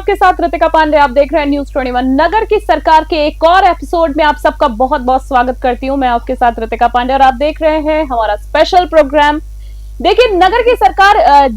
आपके साथ रितिका पांडे। आप देख रहे हैं न्यूज़ 21 नगर की सरकार के एक और एपिसोड में आप सबका बहुत बहुत स्वागत करती हूं। मैं आपके साथ रितिका पांडे और आप देख रहे हैं हमारा स्पेशल प्रोग्राम। देखिए, नगर की सरकार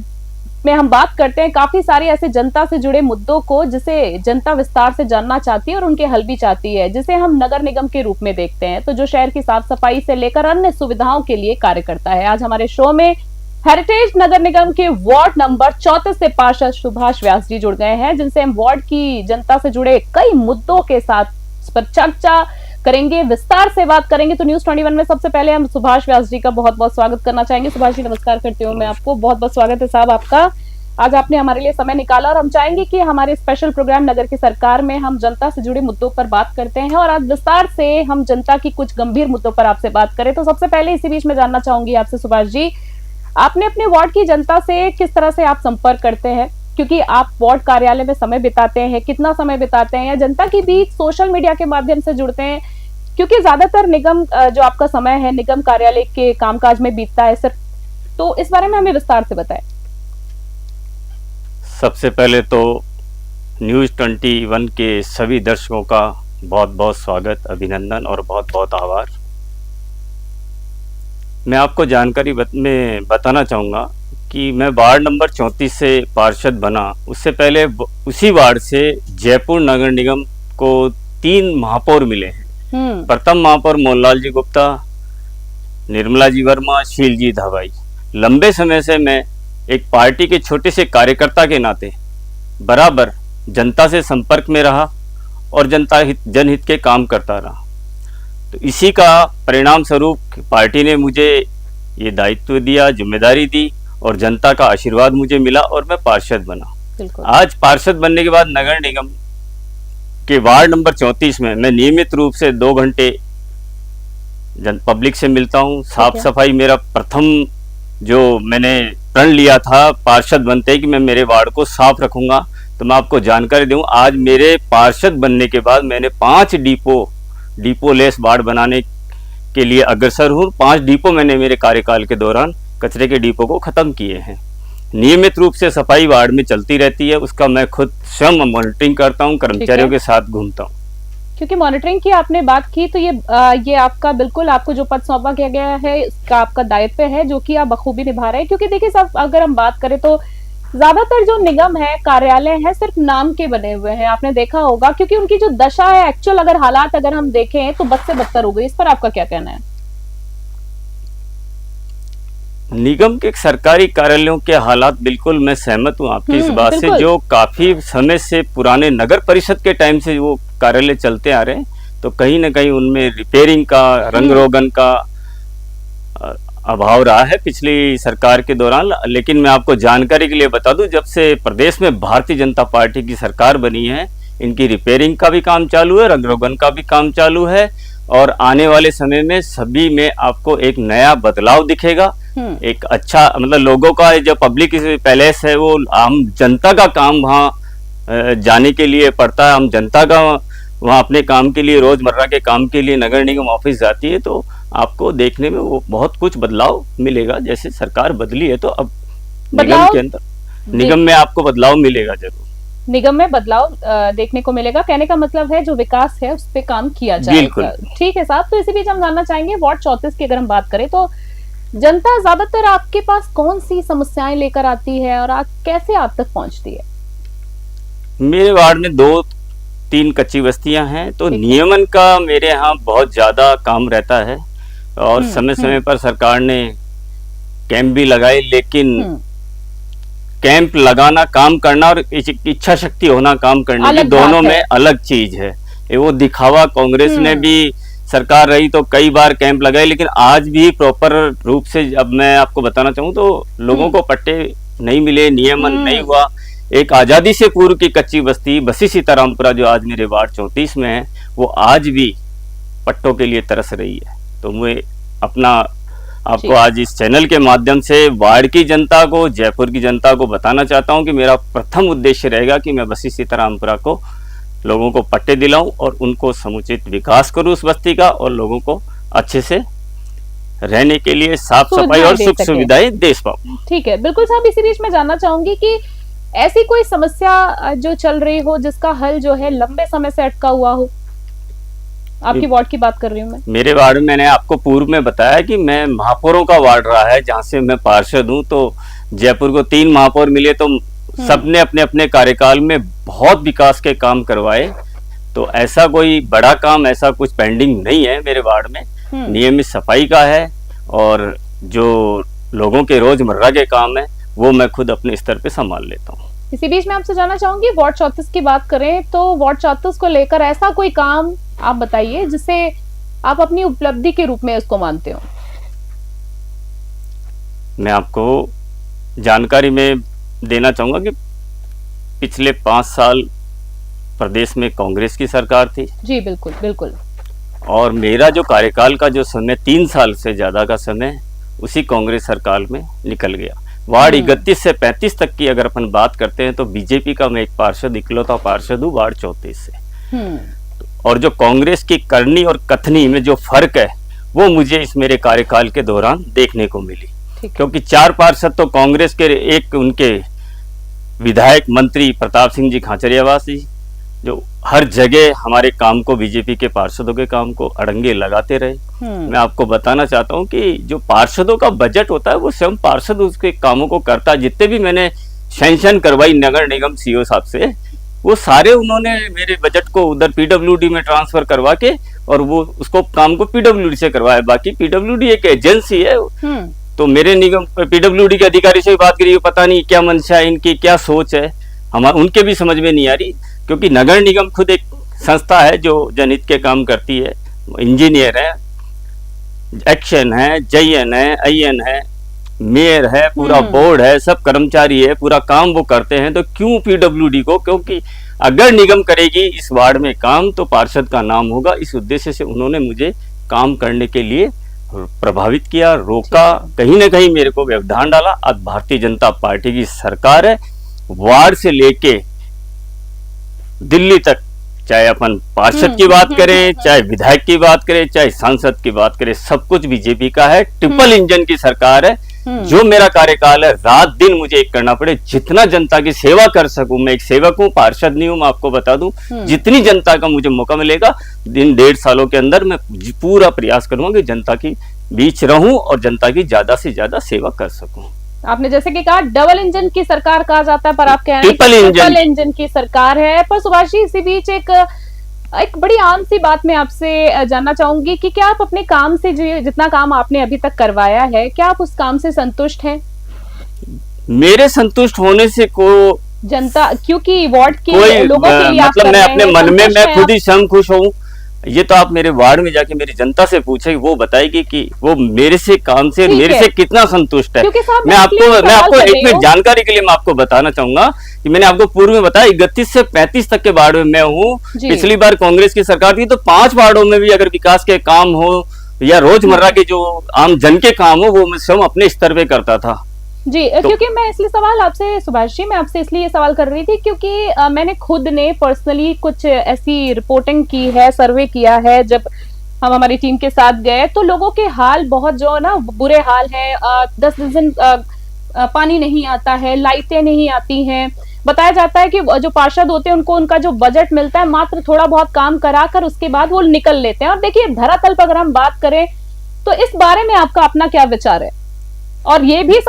में हम बात करते हैं काफी सारे ऐसे जनता से जुड़े मुद्दों को जिसे जनता विस्तार से जानना चाहती है और उनके हल भी चाहती है, जिसे हम नगर निगम के रूप में देखते हैं, तो जो शहर की साफ सफाई से लेकर अन्य सुविधाओं के लिए कार्य करता है। आज हमारे शो में हेरिटेज नगर निगम के वार्ड नंबर 34 से पार्षद सुभाष व्यास जी जुड़ गए हैं, जिनसे हम वार्ड की जनता से जुड़े कई मुद्दों के साथ इस पर चर्चा करेंगे, विस्तार से बात करेंगे। तो न्यूज़ 21 में सबसे पहले हम सुभाष व्यास जी का बहुत बहुत स्वागत करना चाहेंगे। सुभाष जी, नमस्कार करती हूँ मैं आपको। बहुत बहुत स्वागत है साहब आपका। आज आपने हमारे लिए समय निकाला और हम चाहेंगे कि हमारे स्पेशल प्रोग्राम नगर की सरकार में हम जनता से जुड़े मुद्दों पर बात करते हैं और आज विस्तार से हम जनता की कुछ गंभीर मुद्दों पर आपसे बात करें। तो सबसे पहले इसी बीच में जानना चाहूंगी आपसे सुभाष जी, आपने अपने वार्ड की जनता से किस तरह से आप संपर्क करते हैं, क्योंकि आप वार्ड कार्यालय में समय बिताते हैं, कितना समय बिताते हैं या जनता के बीच सोशल मीडिया के माध्यम से जुड़ते हैं, क्योंकि ज्यादातर निगम जो आपका समय है निगम कार्यालय के कामकाज में बीतता है सिर्फ, तो इस बारे में हमें विस्तार से बताएं। सबसे पहले तो न्यूज़ 21 के सभी दर्शकों का बहुत बहुत स्वागत, अभिनंदन और बहुत बहुत आभार। मैं आपको जानकारी में बताना चाहूँगा कि मैं वार्ड नंबर 34 से पार्षद बना, उससे पहले उसी वार्ड से जयपुर नगर निगम को 3 महापौर मिले हैं। प्रथम महापौर मोहनलाल जी गुप्ता, निर्मला जी वर्मा, शील जी धाबाई। लंबे समय से मैं एक पार्टी के छोटे से कार्यकर्ता के नाते बराबर जनता से संपर्क में रहा और जनहित के काम करता रहा। तो इसी का परिणाम स्वरूप पार्टी ने मुझे ये दायित्व दिया, जिम्मेदारी दी और जनता का आशीर्वाद मुझे मिला और मैं पार्षद बना। आज पार्षद बनने के बाद नगर निगम के वार्ड नंबर 34 में मैं नियमित रूप से 2 घंटे पब्लिक से मिलता हूँ। साफ सफाई मेरा प्रथम जो मैंने प्रण लिया था पार्षद बनते कि मैं मेरे वार्ड को साफ रखूंगा, तो मैं आपको जानकारी दूं, आज मेरे पार्षद बनने के बाद मैंने 5 डिपो लेस वार्ड बनाने के लिए अग्रसर हूँ। 5 डिपो मैंने मेरे कार्यकाल के दौरान कचरे के डिपो को खत्म किए हैं। नियमित रूप से सफाई वार्ड में चलती रहती है, उसका मैं खुद स्वयं मॉनिटरिंग करता हूँ, कर्मचारियों के साथ घूमता हूँ। क्योंकि मॉनिटरिंग की आपने बात की, तो ये आपका बिल्कुल, आपको जो पद सौंपा किया गया है इसका आपका दायित्व है जो कि आप बखूबी निभा रहे हैं। क्योंकि देखिए साहब, अगर हम बात करें तो ज्यादातर जो निगम है, कार्यालय है, सिर्फ नाम के बने हुए हैं, आपने देखा होगा, क्योंकि उनकी जो दशा है, एक्चुअल अगर हालात अगर हम देखें तो बद से बदतर हो गई। इस पर आपका क्या कहना है? निगम के सरकारी कार्यालयों के हालात, बिल्कुल मैं सहमत हूँ आपकी इस बात से। जो काफी समय से पुराने नगर परिषद के टाइम से वो कार्यालय चलते आ रहे हैं, तो कहीं ना कहीं उनमें रिपेयरिंग का, रंग रोगन का अभाव रहा है पिछली सरकार के दौरान। लेकिन मैं आपको जानकारी के लिए बता दूं, जब से प्रदेश में भारतीय जनता पार्टी की सरकार बनी है, इनकी रिपेयरिंग का भी काम चालू है, रंग रोगन का भी काम चालू है और आने वाले समय में सभी में आपको एक नया बदलाव दिखेगा। एक अच्छा, मतलब लोगों का जो पब्लिक पैलेस है वो आम जनता का काम वहाँ जाने के लिए पड़ता है। हम जनता का वहाँ अपने काम के लिए, रोजमर्रा के काम के लिए नगर निगम ऑफिस जाती है, तो आपको देखने में वो बहुत कुछ बदलाव मिलेगा। जैसे सरकार बदली है तो अब निगम के अंदर, निगम में आपको बदलाव मिलेगा, जरूर निगम में बदलाव देखने को मिलेगा। कहने का मतलब है जो विकास है उस पे काम किया जाएगा। ठीक है साहब, तो इसी बीच हम जानना चाहेंगे वार्ड 34 की अगर हम बात करें तो जनता ज्यादातर आपके पास कौन सी समस्याएं लेकर आती है और कैसे आप तक पहुंचती है? मेरे वार्ड में 2-3 कच्ची बस्तियां हैं, तो नियमन का मेरे यहाँ बहुत ज्यादा काम रहता है और समय समय पर सरकार ने कैंप भी लगाए, लेकिन कैंप लगाना, काम करना और इच्छा शक्ति होना काम करने की, दोनों में अलग चीज है। वो दिखावा, कांग्रेस ने भी सरकार रही तो कई बार कैंप लगाए, लेकिन आज भी प्रॉपर रूप से, अब मैं आपको बताना चाहूँ तो लोगों को पट्टे नहीं मिले, नियमन नहीं हुआ। एक आजादी से पूर्व की कच्ची बस्ती बसी सीतारामपुरा जो आज मेरे वार्ड 34 में है, वो आज भी पट्टों के लिए तरस रही है। तो मैं अपना आपको आज इस चैनल के माध्यम से वार्ड की जनता को, जयपुर की जनता को बताना चाहता हूं कि मेरा प्रथम उद्देश्य रहेगा कि मैं बसी सीतारामपुरा को लोगों को पट्टे दिलाऊं और उनको समुचित विकास करूं उस बस्ती का, और लोगों को अच्छे से रहने के लिए साफ सफाई और सुख सुविधाएं दे पाऊं। ठीक है, बिल्कुल साहब। इसी बीच में जानना चाहूंगी कि ऐसी कोई समस्या जो चल रही हो जिसका हल जो है लंबे समय से अटका हुआ हो? आपकी वार्ड की बात कर रही हूँ मैं। मेरे वार्ड में मैंने आपको पूर्व में बताया कि मैं महापौरों का वार्ड रहा है, जहां से मैं पार्षद हूं। तो जयपुर को 3 महापौर मिले, तो सबने अपने अपने कार्यकाल में बहुत विकास के काम करवाए। तो ऐसा कोई बड़ा काम, ऐसा कुछ पेंडिंग नहीं है मेरे वार्ड में। नियमित सफाई का है, और जो लोगों के रोजमर्रा के काम है वो मैं खुद अपने स्तर पे संभाल लेता हूँ। इसी बीच में आपसे जानना चाहूंगी, वार्ड 34 की बात करें तो वार्ड 34 को लेकर ऐसा कोई काम आप बताइए जिसे आप अपनी उपलब्धि के रूप में उसको मानते हो। मैं आपको जानकारी में देना चाहूंगा कि पिछले 5 साल प्रदेश में कांग्रेस की सरकार थी। जी बिल्कुल बिल्कुल। और मेरा जो कार्यकाल का जो समय 3 साल से ज्यादा का समय उसी कांग्रेस सरकार में निकल गया। वार्ड 31 से 35 तक की अगर अपन बात करते हैं तो बीजेपी का मैं एक पार्षद, इकलौता पार्षद हूँ वार्ड 34 से। और जो कांग्रेस की करनी और कथनी में जो फर्क है वो मुझे इस मेरे कार्यकाल के दौरान देखने को मिली। क्योंकि 4 पार्षद तो कांग्रेस के, एक उनके विधायक मंत्री प्रताप सिंह जी खाचरियावास जी, जो हर जगह हमारे काम को, बीजेपी के पार्षदों के काम को अड़ंगे लगाते रहे। मैं आपको बताना चाहता हूं कि जो पार्षदों का बजट होता है वो स्वयं पार्षद उसके कामों को करता है। जितने भी मैंने सैंक्शन करवाई नगर निगम सीओ साहब से, वो सारे उन्होंने मेरे बजट को उधर पीडब्ल्यूडी में ट्रांसफर करवा के और वो उसको काम को पीडब्ल्यूडी से करवाया। बाकी पीडब्ल्यूडी एक एजेंसी है, तो मेरे निगम पीडब्ल्यूडी के अधिकारी से बात करिए, पता नहीं क्या मंशा है इनकी, क्या सोच है, हमारे उनके भी समझ में नहीं आ रही। क्योंकि नगर निगम खुद एक संस्था है जो जनहित के काम करती है। इंजीनियर है, एक्शन है, जयन है, आईएन है, मेयर है, पूरा बोर्ड है, सब कर्मचारी है, पूरा काम वो करते हैं। तो क्यों पीडब्ल्यूडी को? क्योंकि अगर निगम करेगी इस वार्ड में काम तो पार्षद का नाम होगा। इस उद्देश्य से उन्होंने मुझे काम करने के लिए प्रभावित किया, रोका, कहीं ना कहीं मेरे को व्यवधान डाला। अब भारतीय जनता पार्टी की सरकार है, वार्ड से लेके दिल्ली तक, चाहे अपन पार्षद की बात करें, चाहे विधायक की बात करें, चाहे सांसद की बात करें, सब कुछ बीजेपी का है। ट्रिपल इंजन की सरकार है। जो मेरा कार्यकाल है, रात दिन मुझे एक करना पड़े, जितना जनता की सेवा कर सकूं। मैं एक सेवक हूं, पार्षद नहीं हूं, मैं आपको बता दूं। जितनी जनता का मुझे मौका मिलेगा, दिन 1.5 सालों के अंदर मैं पूरा प्रयास करूंगा कि जनता की बीच रहूं और जनता की ज्यादा से ज्यादा सेवा कर सकूं। आपने जैसे कि कहा डबल इंजन की सरकार कहा जाता है, पर आप कह रहे हैं ट्रिपल इंजन की सरकार है। पर सुभाष जी, इसी बीच एक बड़ी आम सी बात मैं आपसे जानना चाहूंगी कि क्या आप अपने काम से, जितना काम आपने अभी तक करवाया है, क्या आप उस काम से संतुष्ट हैं? मेरे संतुष्ट होने से को जनता, क्योंकि वार्ड के लोगों के लिए मतलब मैं अपने मन में मैं खुद ही स्वयं खुश हूँ। ये तो आप मेरे वार्ड में जाके मेरी जनता से पूछे, वो बताएगी कि वो मेरे से काम से, मेरे से कितना संतुष्ट है। मैं आपको एक मिनट जानकारी के लिए मैं आपको बताना चाहूंगा कि मैंने आपको पूर्व में बताया 31 से 35 तक के वार्ड में मैं हूँ। पिछली बार कांग्रेस की सरकार थी तो 5 वार्डों में भी अगर विकास के काम हो या रोजमर्रा के जो आम जन के काम हो, वो मैं स्वयं अपने स्तर पे करता था। जी, क्योंकि मैं इसलिए सवाल आपसे, सुभाष जी, मैं आपसे इसलिए ये सवाल कर रही थी क्योंकि मैंने खुद ने पर्सनली कुछ ऐसी रिपोर्टिंग की है, सर्वे किया है। जब हम हमारी टीम के साथ गए तो लोगों के हाल बहुत जो ना बुरे हाल है। 10 दिन पानी नहीं आता है, लाइटें नहीं आती हैं। बताया जाता है कि जो पार्षद होते हैं उनको उनका जो बजट मिलता है मात्र थोड़ा बहुत काम कराकर उसके बाद वो निकल लेते हैं। और देखिए, धरातल पर अगर हम बात करें तो इस बारे में आपका अपना क्या विचार है? और ये भी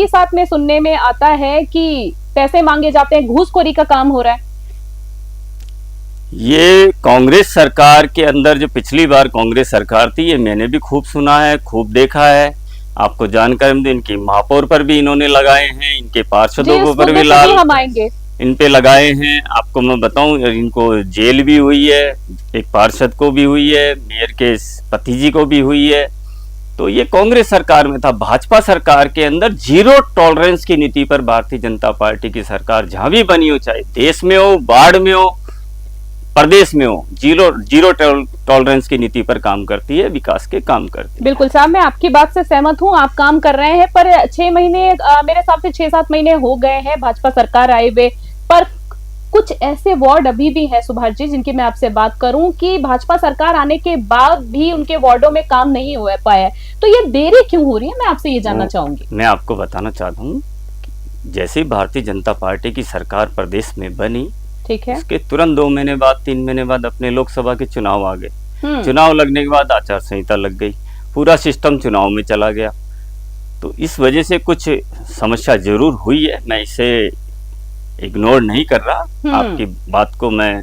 साथ में सुनने में आता है कि पैसे मांगे जाते हैं, घूसखोरी का काम हो रहा है। ये कांग्रेस सरकार के अंदर, जो पिछली बार कांग्रेस सरकार थी, ये मैंने भी खूब सुना है, खूब देखा है। आपको जानकारी में इनकी महापौर पर भी इन्होंने लगाए हैं, इनके पार्षदों को पर भी हम आएंगे, इन पे लगाए हैं। आपको मैं बताऊं, इनको जेल भी हुई है, एक पार्षद को भी हुई है, मेयर के पति जी को भी हुई है। तो ये कांग्रेस सरकार में था। भाजपा सरकार के अंदर जीरो टॉलरेंस की नीति पर भारतीय जनता पार्टी की सरकार जहां भी बनी हो, चाहे देश में हो, बाढ़ में हो, प्रदेश में हो, जीरो टॉलरेंस की नीति पर काम करती है, विकास के काम करती है। बिल्कुल साहब, मैं आपकी बात से सहमत हूं, आप काम कर रहे हैं। पर 6 महीने, मेरे हिसाब से 6-7 महीने हो गए हैं भाजपा सरकार आए हुए, पर कुछ ऐसे वार्ड अभी भी हैं सुभाष जी, जिनकी मैं आपसे बात करूं कि भाजपा सरकार आने के बाद भी उनके वार्डों में काम नहीं हो पाया है। तो ये देरी क्यों हो रही है, मैं आपसे ये जानना चाहूंगी। मैं आपको बताना चाहता हूँ, जैसे ही भारतीय जनता पार्टी की सरकार प्रदेश में बनी, ठीक है। उसके तुरंत 2 महीने बाद 3 महीने बाद अपने लोकसभा के चुनाव आ गए। हम्म। चुनाव लगने के बाद आचार संहिता लग गई, पूरा सिस्टम चुनाव में चला गया। तो इस वजह से कुछ समस्या जरूर हुई है, मैं इसे इग्नोर नहीं कर रहा। आपकी बात को मैं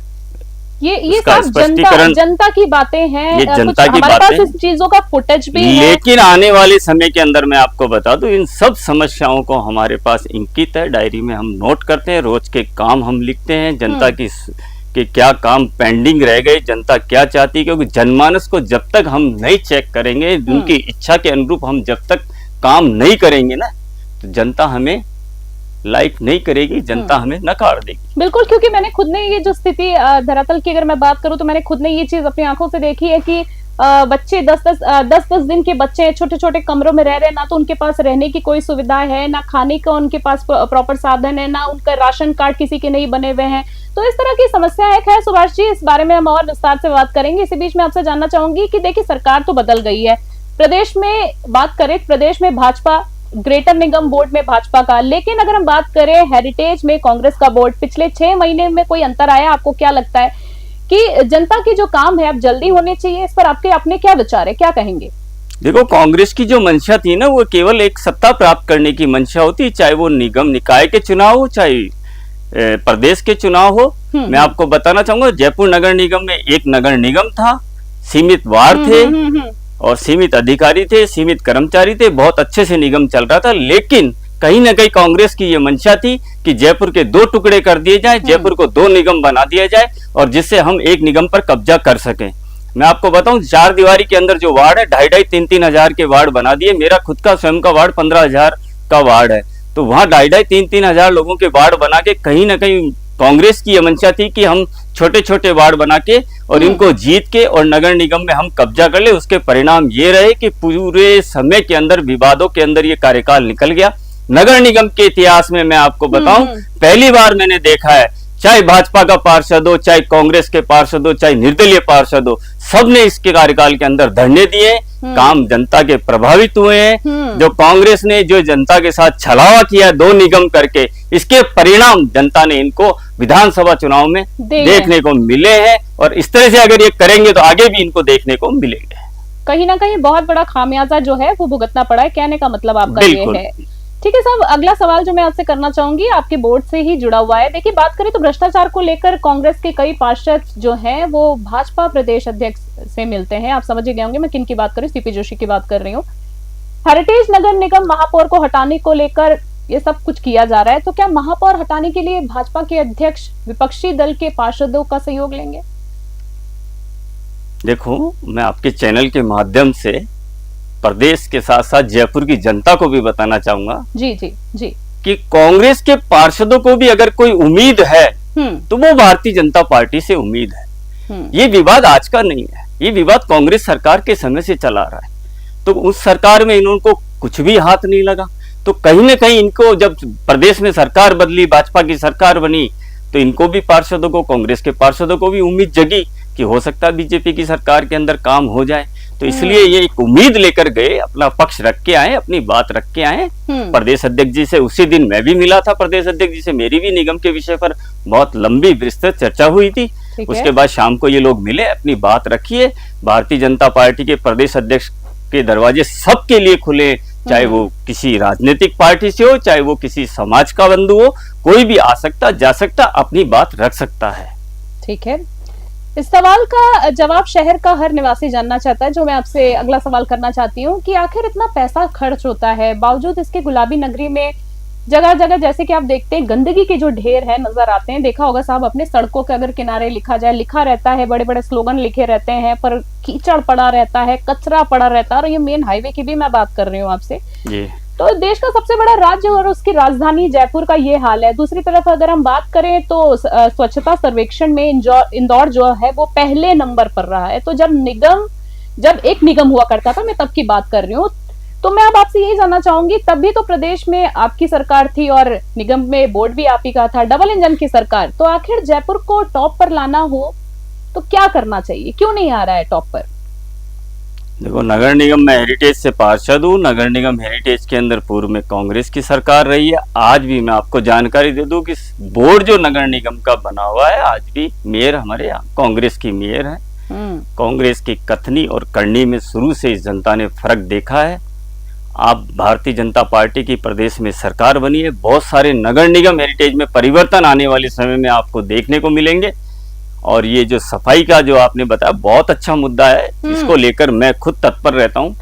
ये उसका सब स्पष्टीकरण, जनता की बातें हैं, ये जनता की हमारे पास बातें, इस चीजों का फुटेज भी है। लेकिन आने वाले समय के अंदर मैं आपको बता दूं, इन सब समस्याओं को हमारे पास इंकित है, डायरी में हम नोट करते हैं, रोज के काम हम लिखते हैं, जनता की कि क्या काम पेंडिंग रह गए, जनता क्या चाहती है। क्योंकि जनमानस को जब तक हम नहीं चेक करेंगे, उनकी इच्छा के अनुरूप हम जब तक काम नहीं करेंगे ना, तो जनता हमें लाइक नहीं करेगी, जनता हमें नकार देगी। बिल्कुल, क्योंकि मैंने खुद ने ये जो स्थिति धरातल की अगर मैं बात करूं तो मैंने खुद ने ये चीज अपनी आंखों से देखी है कि बच्चे 10-10 दिन के बच्चे छोटे छोटे कमरों में रह रहे हैं, ना तो उनके पास रहने की कोई सुविधा है, ना खाने का उनके पास प्रॉपर साधन है, ना उनका राशन कार्ड किसी के नहीं बने हुए हैं। तो इस तरह की समस्या है। खैर सुभाष जी, इस बारे में हम और विस्तार से बात करेंगे। इसी बीच में आपसे जानना चाहूंगी कि देखिए, सरकार तो बदल गई है, प्रदेश में बात करें, प्रदेश में भाजपा, ग्रेटर निगम बोर्ड में भाजपा का, लेकिन अगर हम बात करें हेरिटेज में कांग्रेस का बोर्ड, पिछले 6 महीने में कोई अंतर आया? आपको क्या लगता है कि जनता के जो काम है अब जल्दी होने चाहिए? इस पर आपके अपने क्या विचार है, क्या कहेंगे? देखो, कांग्रेस की जो मंशा थी ना, वो केवल एक सत्ता प्राप्त करने की मंशा होती, चाहे वो निगम निकाय के चुनाव हो, चाहे प्रदेश के चुनाव हो। मैं आपको बताना चाहूंगा, जयपुर नगर निगम में एक नगर निगम था, सीमित वार्ड थे और सीमित अधिकारी थे, सीमित कर्मचारी थे, बहुत अच्छे से निगम चल रहा था। लेकिन कहीं ना कहीं कांग्रेस की ये मंशा थी कि जयपुर के 2 टुकड़े कर दिए जाए, जयपुर को 2 निगम बना दिया जाए और जिससे हम एक निगम पर कब्जा कर सकें। मैं आपको बताऊं, 4 दीवारी के अंदर जो वार्ड है, 2,500-3,000 हजार के वार्ड बना दिए। मेरा खुद का स्वयं का वार्ड 15,000 का वार्ड है, तो वहां 2,500-3,000 हजार लोगों के वार्ड बना के कहीं ना कहीं कांग्रेस की यह मंशा थी कि हम छोटे छोटे वार्ड बना के और इनको जीत के और नगर निगम में हम कब्जा कर ले। उसके परिणाम ये रहे कि पूरे समय के अंदर, विवादों के अंदर ये कार्यकाल निकल गया। नगर निगम के इतिहास में मैं आपको बताऊं, पहली बार मैंने देखा है, चाहे भाजपा का पार्षद हो, चाहे कांग्रेस के पार्षद हो, चाहे निर्दलीय पार्षद हो, सबने इसके कार्यकाल के अंदर धरने दिए, काम जनता के प्रभावित हुए हैं। जो कांग्रेस ने जो जनता के साथ छलावा किया 2 निगम करके, इसके परिणाम जनता ने इनको विधानसभा चुनाव में देखने को मिले हैं और इस तरह से अगर ये करेंगे तो आगे भी इनको देखने को मिलेंगे। कहीं ना कहीं बहुत बड़ा खामियाजा जो है वो भुगतना पड़ा है, कहने का मतलब आपका ये है। ठीक है साहब, अगला सवाल जो मैं आपसे करना चाहूंगी आपके बोर्ड से ही जुड़ा हुआ है। देखिए, बात करें तो भ्रष्टाचार को लेकर कांग्रेस के कई पार्षद जो हैं वो भाजपा प्रदेश अध्यक्ष से मिलते हैं। आप समझ ही गए होंगे मैं किन की बात कर रही हूँ, सीपी जोशी की बात कर रही हूँ। हेरिटेज नगर निगम महापौर को हटाने को लेकर ये सब कुछ किया जा रहा है, तो क्या महापौर हटाने के लिए भाजपा के अध्यक्ष विपक्षी दल के पार्षदों का सहयोग लेंगे? देखो, मैं आपके चैनल के माध्यम से प्रदेश के साथ साथ जयपुर की जनता को भी बताना चाहूंगा जी जी जी कि कांग्रेस के पार्षदों को भी अगर कोई उम्मीद है तो वो भारतीय जनता पार्टी से उम्मीद है। ये विवाद आज का नहीं है, ये विवाद कांग्रेस सरकार के समय से चला रहा है। तो उस सरकार में इनको कुछ भी हाथ नहीं लगा, तो कहीं ना कहीं इनको जब प्रदेश में सरकार बदली, भाजपा की सरकार बनी, तो इनको भी पार्षदों को, कांग्रेस के पार्षदों को भी उम्मीद जगी कि हो सकता है बीजेपी की सरकार के अंदर काम हो जाए। तो इसलिए ये एक उम्मीद लेकर गए, अपना पक्ष रख के आए, अपनी बात रख के आए। प्रदेश अध्यक्ष जी से उसी दिन मैं भी मिला था, प्रदेश अध्यक्ष जी से मेरी भी निगम के विषय पर बहुत लंबी विस्तृत चर्चा हुई थी। उसके बाद शाम को ये लोग मिले, अपनी बात रखिए। भारतीय जनता पार्टी के प्रदेश अध्यक्ष के दरवाजे सबके लिए खुले, चाहे वो किसी राजनीतिक पार्टी से हो, चाहे वो किसी समाज का बंधु हो, कोई भी आ सकता, जा सकता, अपनी बात रख सकता है। ठीक है, इस सवाल का जवाब शहर का हर निवासी जानना चाहता है, जो मैं आपसे अगला सवाल करना चाहती हूँ कि आखिर इतना पैसा खर्च होता है, बावजूद इसके गुलाबी नगरी में जगह जगह जैसे कि आप देखते हैं गंदगी के जो ढेर है नजर आते हैं। देखा होगा साहब, अपने सड़कों के अगर किनारे लिखा जाए, लिखा रहता है, बड़े बड़े स्लोगन लिखे रहते हैं, पर कीचड़ पड़ा रहता है, कचरा पड़ा रहता है। और ये मेन हाईवे की भी मैं बात कर रही हूँ आपसे। तो देश का सबसे बड़ा राज्य और उसकी राजधानी जयपुर का ये हाल है। दूसरी तरफ अगर हम बात करें तो स्वच्छता सर्वेक्षण में इंदौर जो है वो पहले नंबर पर रहा है। तो जब एक निगम हुआ करता था, मैं तब की बात कर रही हूँ, तो मैं अब आपसे यही जानना चाहूंगी, तब भी तो प्रदेश में आपकी सरकार थी और निगम में बोर्ड भी आप ही का था, डबल इंजन की सरकार। तो आखिर जयपुर को टॉप पर लाना हो तो क्या करना चाहिए, क्यों नहीं आ रहा है टॉप पर? देखो, नगर निगम में हेरिटेज से पार्षद हूँ। नगर निगम हेरिटेज के अंदर पूर्व में कांग्रेस की सरकार रही है। आज भी मैं आपको जानकारी दे दूं कि बोर्ड जो नगर निगम का बना हुआ है, आज भी मेयर हमारे यहाँ कांग्रेस की मेयर है। कांग्रेस की कथनी और करनी में शुरू से इस जनता ने फर्क देखा है। आप भारतीय जनता पार्टी की प्रदेश में सरकार बनी है, बहुत सारे नगर निगम हेरिटेज में परिवर्तन आने वाले समय में आपको देखने को मिलेंगे। और ये जो सफाई का जो आपने बताया, बहुत अच्छा मुद्दा है, इसको लेकर मैं खुद तत्पर रहता हूँ।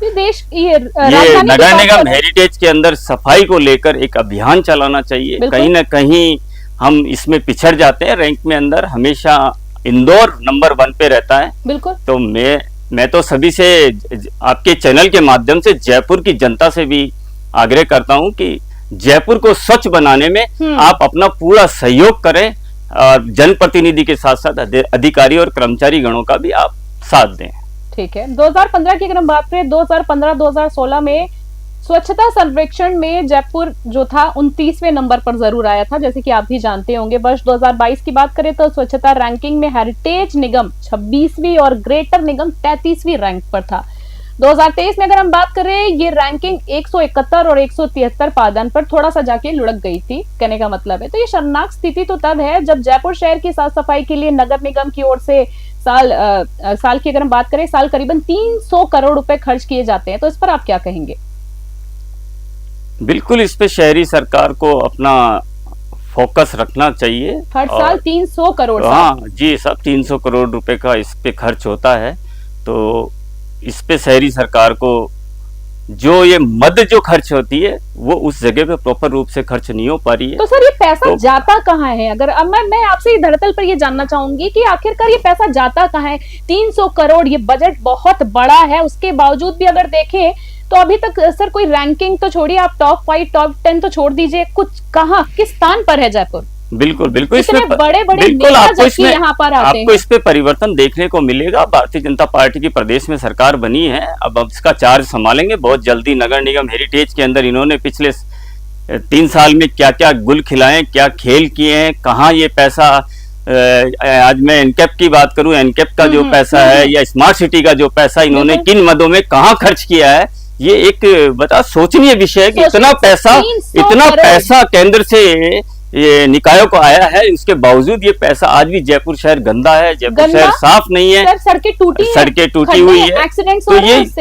ये नगर निगम हेरिटेज के अंदर सफाई को लेकर एक अभियान चलाना चाहिए। कहीं ना कहीं हम इसमें पिछड़ जाते हैं रैंक में अंदर। हमेशा इंदौर नंबर 1 पे रहता है। बिल्कुल। तो मैं तो सभी से, आपके चैनल के माध्यम से जयपुर की जनता से भी आग्रह करता हूं कि जयपुर को स्वच्छ बनाने में आप अपना पूरा सहयोग करें और जनप्रतिनिधि के साथ साथ अधिकारी और कर्मचारी गणों का भी आप साथ दें। ठीक है। 2015 की अगर हम बात करें, 2015-2016 में स्वच्छता सर्वेक्षण में जयपुर जो था 29वें नंबर पर जरूर आया था, जैसे कि आप भी जानते होंगे। वर्ष 2022 की बात करें तो स्वच्छता रैंकिंग में हेरिटेज निगम 26वीं और ग्रेटर निगम 33वीं रैंक पर था। 2023 में अगर हम बात करें, ये रैंकिंग 171 और 173 पायदान पर थोड़ा सा जाके लुढ़क गई थी, कहने का मतलब है। तो ये शर्मनाक स्थिति तो तब है जब जयपुर शहर की साफ सफाई के लिए नगर निगम की ओर से साल की अगर हम बात करें, साल करीबन 300 करोड़ रुपए खर्च किए जाते हैं। तो इस पर आप क्या कहेंगे? बिल्कुल, इस पे शहरी सरकार को अपना फोकस रखना चाहिए। हर साल 300 करोड़। हाँ जी, सब 300 करोड़ रुपए का इस पे खर्च होता है। तो इस पे शहरी सरकार को जो ये मद जो खर्च होती है वो उस जगह पे प्रॉपर रूप से खर्च नहीं हो पा रही है। तो सर, ये पैसा जाता कहाँ है? अगर अब मैं आपसे धरातल पर ये जानना चाहूंगी कि आखिरकार ये पैसा जाता कहाँ है? 300 करोड़, ये बजट बहुत बड़ा है, उसके बावजूद भी अगर देखें तो अभी तक सर कोई रैंकिंग तो छोड़िए, आप टॉप 5 टॉप 10 तो छोड़ दीजिए, कुछ कहाँ किस स्थान पर है जयपुर? बिल्कुल बिल्कुल, इसमें बड़े-बड़े नेता यहाँ पर आते हैं। आपको इस पे परिवर्तन देखने को मिलेगा। भारतीय जनता पार्टी की प्रदेश में सरकार बनी है, अब इसका चार्ज संभालेंगे बहुत जल्दी। नगर निगम हेरिटेज के अंदर इन्होंने पिछले 3 साल में क्या क्या गुल खिलाए, क्या खेल किए हैं, कहाँ ये पैसा, आज मैं एनकैप की बात करूं, एनकैप का जो पैसा है या स्मार्ट सिटी का जो पैसा इन्होंने किन मदों में कहाँ खर्च किया है, ये एक बता सोचनीय विषय है कि इतना पैसा केंद्र से ये निकायों को आया है, इसके बावजूद ये पैसा आज भी जयपुर शहर गंदा है, जयपुर शहर साफ नहीं है, सड़कें टूटी हुई है। तो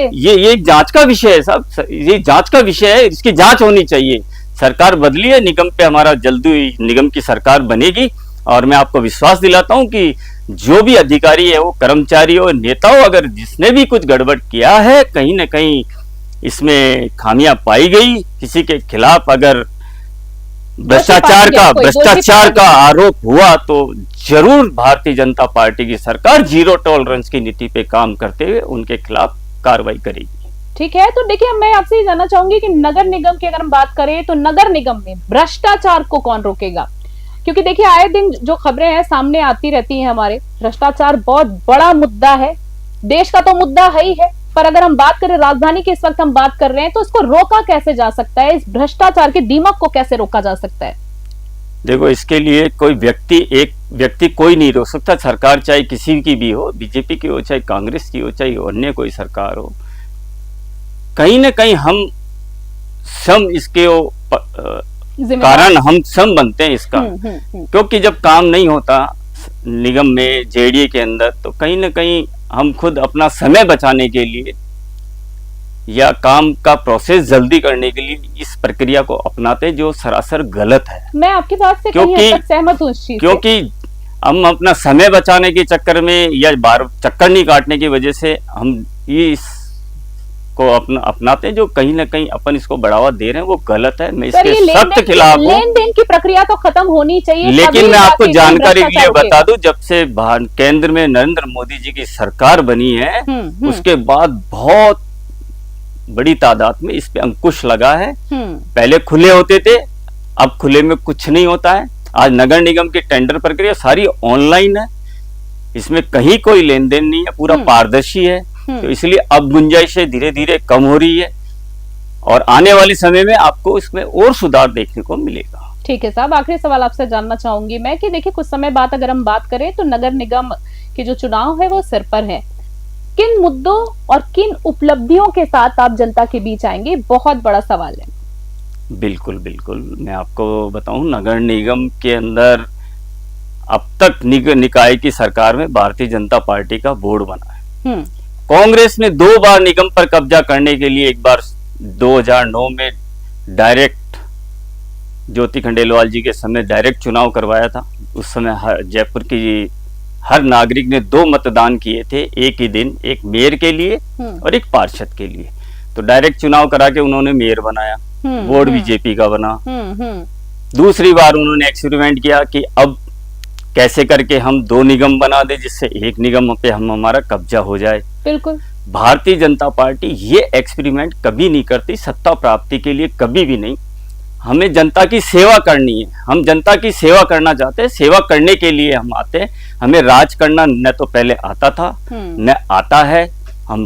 ये एक जांच का विषय है साहब, ये जांच का विषय है, इसकी जांच होनी चाहिए। सरकार बदली है, निगम पे हमारा जल्दी निगम की सरकार बनेगी और मैं आपको विश्वास दिलाता हूं कि जो भी अधिकारी है, वो कर्मचारी हो, नेता हो, अगर जिसने भी कुछ गड़बड़ किया है, कहीं ना कहीं इसमें खामियां पाई गई, किसी के खिलाफ अगर भ्रष्टाचार का आरोप हुआ, तो जरूर भारतीय जनता पार्टी की सरकार जीरो टॉलरेंस की नीति पे काम करते हुए उनके खिलाफ कार्रवाई करेगी। ठीक है। तो देखिए, मैं आपसे ये जानना चाहूंगी कि नगर निगम की अगर हम बात करें तो नगर निगम में भ्रष्टाचार को कौन रोकेगा? क्योंकि देखिए, आए दिन जो खबरें हैं सामने आती रहती हैं हमारे, भ्रष्टाचार बहुत बड़ा मुद्दा है, देश का तो मुद्दा है ही है, पर अगर हम बात करें राजधानी की, इस वक्त हम बात कर रहे हैं, तो इसको रोका कैसे जा सकता है? इस भ्रष्टाचार के दीमक को कैसे रोका जा सकता है? देखो, इसके लिए एक व्यक्ति कोई नहीं रोक सकता। सरकार चाहे किसी की भी हो, बीजेपी की हो, चाहे कांग्रेस की हो, चाहे अन्य कोई सरकार हो, कहीं ना कहीं हम सम इसके कारण हम सम बनते हैं इसका। क्योंकि जब काम नहीं होता निगम में, जेडीए के अंदर, तो कहीं ना कहीं हम खुद अपना समय बचाने के लिए या काम का प्रोसेस जल्दी करने के लिए इस प्रक्रिया को अपनाते, जो सरासर गलत है। मैं आपकी बात से कहीं हद तक सहमत हूं इस चीज से। क्योंकि हम अपना समय बचाने के चक्कर में या बार चक्कर नहीं काटने की वजह से हम ये को अपनाते हैं, जो कहीं ना कहीं अपन इसको बढ़ावा दे रहे हैं, वो गलत है। मैं इसके सख्त खिलाफ हूं। लेन देन की प्रक्रिया तो खत्म होनी चाहिए। लेकिन मैं आपको जानकारी के लिए बता दूं, जब से केंद्र में नरेंद्र मोदी जी की सरकार बनी है, उसके बाद बहुत बड़ी तादाद में इस पे अंकुश लगा है। पहले खुले होते थे, अब खुले में कुछ नहीं होता है। आज नगर निगम की टेंडर प्रक्रिया सारी ऑनलाइन है, इसमें कहीं कोई लेन देन नहीं है, पूरा पारदर्शी है। तो इसलिए अब गुंजाइशें धीरे धीरे कम हो रही है और आने वाले समय में आपको इसमें और सुधार देखने को मिलेगा। ठीक है साहब, आखिरी सवाल आपसे जानना चाहूंगी मैं कि देखिए, कुछ समय बाद अगर हम बात करें तो नगर निगम के जो चुनाव है वो सिर पर है, किन मुद्दों और किन उपलब्धियों के साथ आप जनता के बीच आएंगे, बहुत बड़ा सवाल है। बिल्कुल बिल्कुल, मैं आपको बताऊं, नगर निगम के अंदर अब तक निकाय की सरकार में भारतीय जनता पार्टी का बोर्ड बना है। कांग्रेस ने 2 बार निगम पर कब्जा करने के लिए, एक बार 2009 में डायरेक्ट ज्योति खंडेलवाल जी के समय डायरेक्ट चुनाव करवाया था। उस समय जयपुर की हर नागरिक ने 2 मतदान किए थे, एक ही दिन, एक मेयर के लिए और एक पार्षद के लिए। तो डायरेक्ट चुनाव करा के उन्होंने मेयर बनाया, बोर्ड बीजेपी का बना। दूसरी बार उन्होंने एक्सपेरिमेंट किया कि अब कैसे करके हम 2 निगम बना दे जिससे एक निगम पे हमारा कब्जा हो जाए। बिल्कुल। भारतीय जनता पार्टी ये एक्सपेरिमेंट कभी नहीं करती, सत्ता प्राप्ति के लिए कभी भी नहीं। हमें जनता की सेवा करनी है, हम जनता की सेवा करना चाहते हैं, सेवा करने के लिए हम आते हैं। हमें राज करना न तो पहले आता था न आता है, हम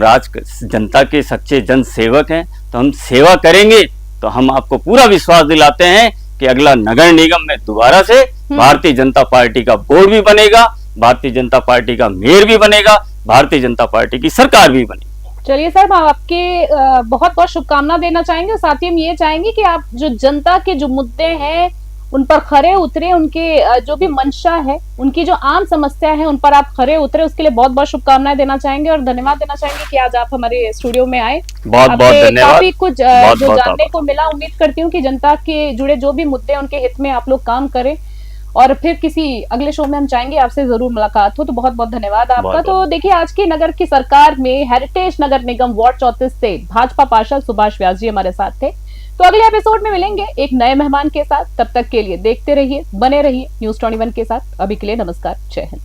जनता के सच्चे जन सेवक हैं। तो हम सेवा करेंगे तो हम आपको पूरा विश्वास दिलाते हैं कि अगला नगर निगम में दोबारा से भारतीय जनता पार्टी का बोर्ड भी बनेगा, भारतीय जनता पार्टी का मेयर भी बनेगा, भारतीय जनता पार्टी की सरकार भी बनेगी। चलिए सर, हम आपके बहुत बहुत शुभकामना देना चाहेंगे, साथ ही हम ये चाहेंगे कि आप जो जनता के जो मुद्दे हैं उन पर खरे उतरे, उनके जो भी मंशा है, उनकी जो आम समस्या है उन पर आप खरे उतरे, उसके लिए बहुत बहुत शुभकामनाएं देना चाहेंगे और धन्यवाद देना चाहेंगे कि आज आप हमारे स्टूडियो में आए। बहुत बहुत धन्यवाद। काफी कुछ जो जानने को मिला। उम्मीद करती हूँ कि जनता के जुड़े जो भी मुद्दे हैं उनके हित में आप लोग काम करें और फिर किसी अगले शो में हम चाहेंगे आपसे जरूर मुलाकात हो। तो बहुत बहुत धन्यवाद आपका। तो देखिए, आज की नगर की सरकार में हेरिटेज नगर निगम वार्ड 34 से भाजपा पार्षद सुभाष व्यास जी हमारे साथ थे। तो अगले एपिसोड में मिलेंगे एक नए मेहमान के साथ। तब तक के लिए देखते रहिए, बने रहिए न्यूज़ 21 के साथ। अभी के लिए नमस्कार, जय हिंद।